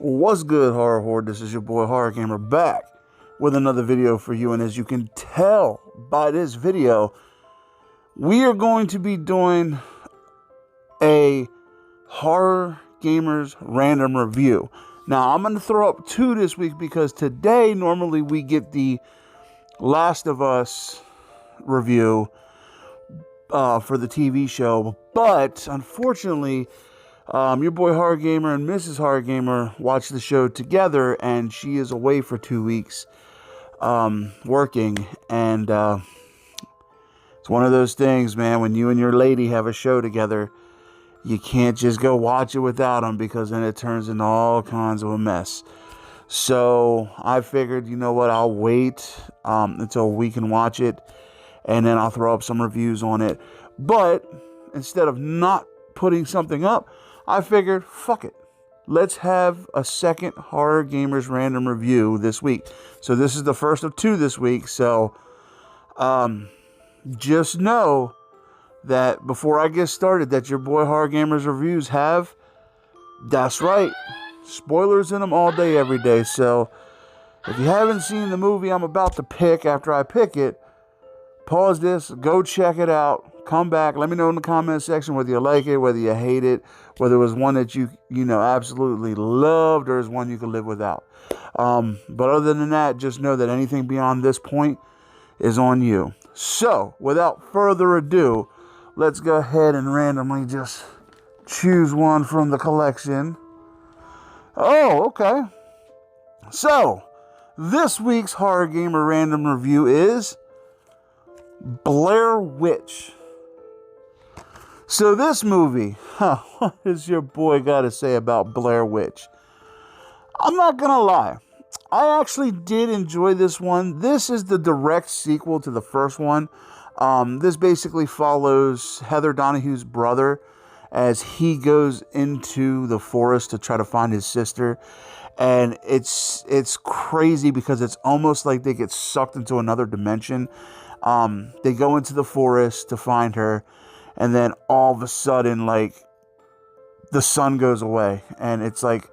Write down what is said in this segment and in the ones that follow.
What's good, horror horde? This is your boy Horror Gamer back with another video for you. And as you can tell by this video, we are going to be doing a Horror Gamers random review. Now, I'm going to throw up two this week because today, normally we get the Last of Us review for the TV show. But, unfortunately, your boy Horror Gamer and Mrs. Horror Gamer watched the show together, and she is away for 2 weeks working. And it's one of those things, man, when you and your lady have a show together, you can't just go watch it without them because then it turns into all kinds of a mess. So I figured, you know what, I'll wait until we can watch it, and then I'll throw up some reviews on it. But instead of not putting something up, I figured, fuck it. Let's have a second Horror Gamers random review this week. So this is the first of two this week. So just know that before I get started, that your boy Horror Gamers reviews have, that's right, spoilers in them all day, every day. So if you haven't seen the movie I'm about to pick after I pick it, pause this, go check it out, come back, let me know in the comment section whether you like it, whether you hate it, whether it was one that you absolutely loved or is one you could live without. But other than that, just know that anything beyond this point is on you. So, without further ado, let's go ahead and randomly just choose one from the collection. Oh, okay. So, this week's Horror Gamer random review is Blair Witch. So this movie, what does your boy got to say about Blair Witch? I'm not going to lie. I actually did enjoy this one. This is the direct sequel to the first one. This basically follows Heather Donahue's brother as he goes into the forest to try to find his sister. And it's crazy because it's almost like they get sucked into another dimension. They go into the forest to find her, and then all of a sudden, like, the sun goes away, and it's like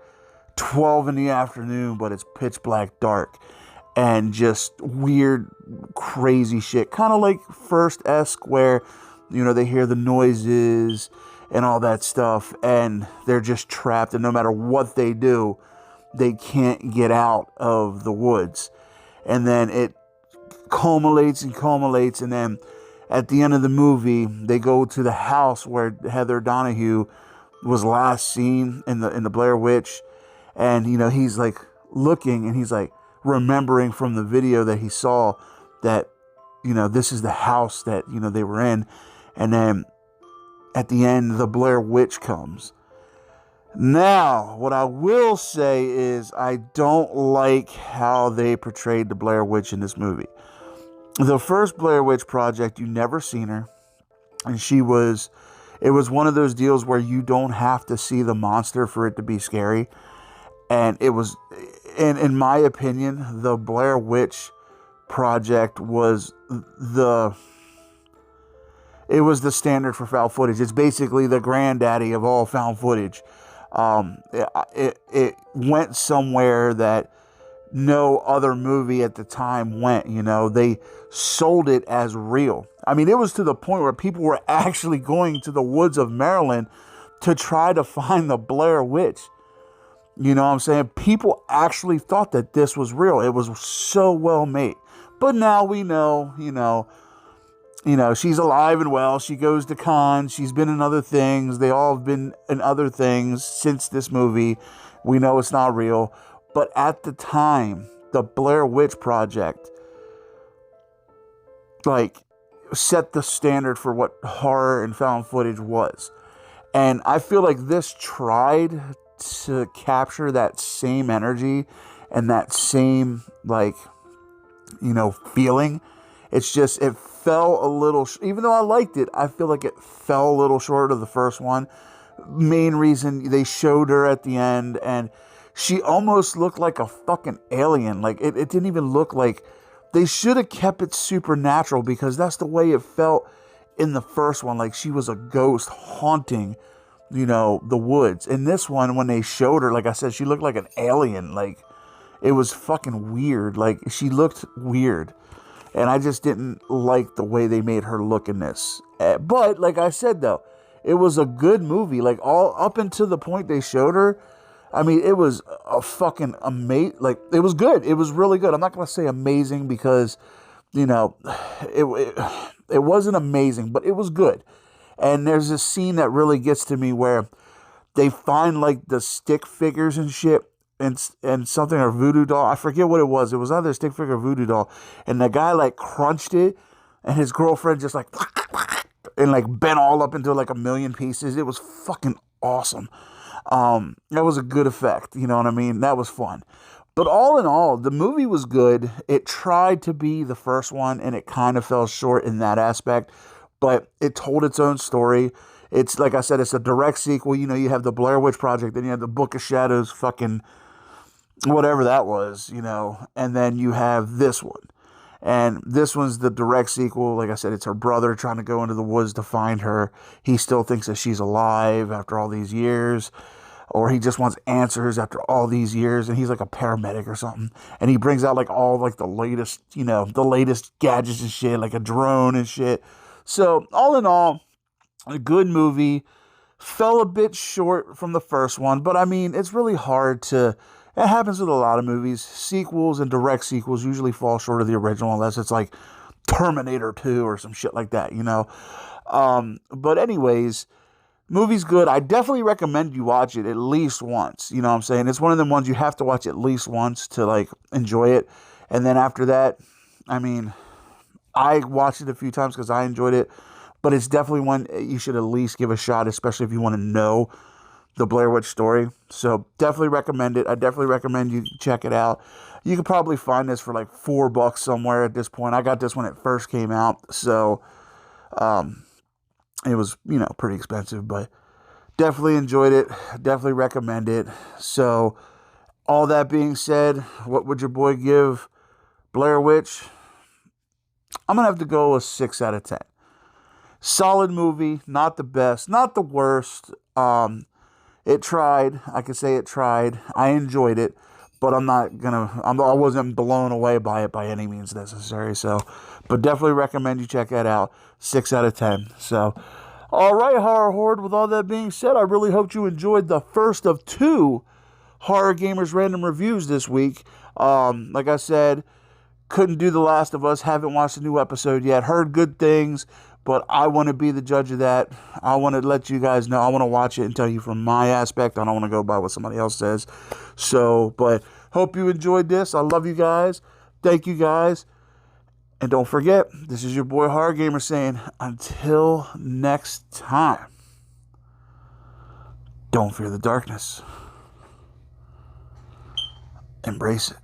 12 in the afternoon, but it's pitch black dark, and just weird, crazy shit. Kind of like First-esque, where, they hear the noises and all that stuff, and they're just trapped, and no matter what they do, they can't get out of the woods. And then it culminates, and then at the end of the movie, they go to the house where Heather Donahue was last seen in the Blair Witch, and he's like looking, and he's like remembering from the video that he saw that this is the house that they were in. And then at the end, the Blair Witch comes. Now, what I will say is I don't like how they portrayed the Blair Witch in this movie. The first Blair Witch Project, you never seen her. And it was one of those deals where you don't have to see the monster for it to be scary. And in my opinion, the Blair Witch Project was the standard for found footage. It's basically the granddaddy of all found footage. It went somewhere that no other movie at the time went. They sold it as real. I mean, it was to the point where people were actually going to the woods of Maryland to try to find the Blair Witch. You know what I'm saying? People actually thought that this was real. It was so well made. But now we know, she's alive and well. She goes to cons. She's been in other things. They all have been in other things since this movie. We know it's not real. But at the time, the Blair Witch Project, set the standard for what horror and found footage was. And I feel like this tried to capture that same energy and that same, feeling. It's just, it fell a little, even though I liked it, I feel like it fell a little short of the first one. Main reason, they showed her at the end, and she almost looked like a fucking alien. Like, it didn't even look like... They should have kept it supernatural because that's the way it felt in the first one. Like, she was a ghost haunting the woods. In this one, when they showed her, like I said, she looked like an alien. Like, it was fucking weird. Like, she looked weird. And I just didn't like the way they made her look in this. But, like I said, though, it was a good movie. Like, all up until the point they showed her, I mean, it was a fucking amazing. Like, it was good. It was really good. I'm not going to say amazing because, it wasn't amazing, but it was good. And there's this scene that really gets to me where they find like the stick figures and shit and something, or voodoo doll. I forget what it was. It was either a stick figure or voodoo doll. And the guy like crunched it, and his girlfriend just like and like bent all up into like a million pieces. It was fucking awesome. That was a good effect. You know what I mean? That was fun. But all in all, the movie was good. It tried to be the first one, and it kind of fell short in that aspect. But it told its own story. It's, like I said, it's a direct sequel. You have the Blair Witch Project, then you have the Book of Shadows, fucking whatever that was, and then you have this one. And this one's the direct sequel. Like I said, it's her brother trying to go into the woods to find her. He still thinks that she's alive after all these years, or he just wants answers after all these years, and he's like a paramedic or something. And he brings out like all like the latest, the latest gadgets and shit, like a drone and shit. So all in all, a good movie. Fell a bit short from the first one, but I mean, it's really hard to... It happens with a lot of movies. Sequels and direct sequels usually fall short of the original unless it's like Terminator 2 or some shit like that, But anyways, movie's good. I definitely recommend you watch it at least once. You know what I'm saying? It's one of them ones you have to watch at least once to like enjoy it. And then after that, I mean, I watched it a few times because I enjoyed it. But it's definitely one you should at least give a shot, especially if you want to know the Blair Witch story. So definitely recommend it. I definitely recommend you check it out. You could probably find this for like $4 somewhere at this point. I got this when it first came out. So it was, pretty expensive, but definitely enjoyed it. Definitely recommend it. So all that being said, what would your boy give Blair Witch? I'm going to have to go a 6 out of 10. Solid movie, not the best, not the worst. It tried. I could say it tried. I enjoyed it, but I wasn't blown away by it by any means necessary. So, but definitely recommend you check that out. 6 out of 10. So, all right, Horror Horde. With all that being said, I really hope you enjoyed the first of 2 Horror Gamers random reviews this week. Like I said, couldn't do The Last of Us. Haven't watched a new episode yet. Heard good things. But I want to be the judge of that. I want to let you guys know. I want to watch it and tell you from my aspect. I don't want to go by what somebody else says. So, but hope you enjoyed this. I love you guys. Thank you guys. And don't forget, this is your boy Horror Gamer saying, until next time, don't fear the darkness. Embrace it.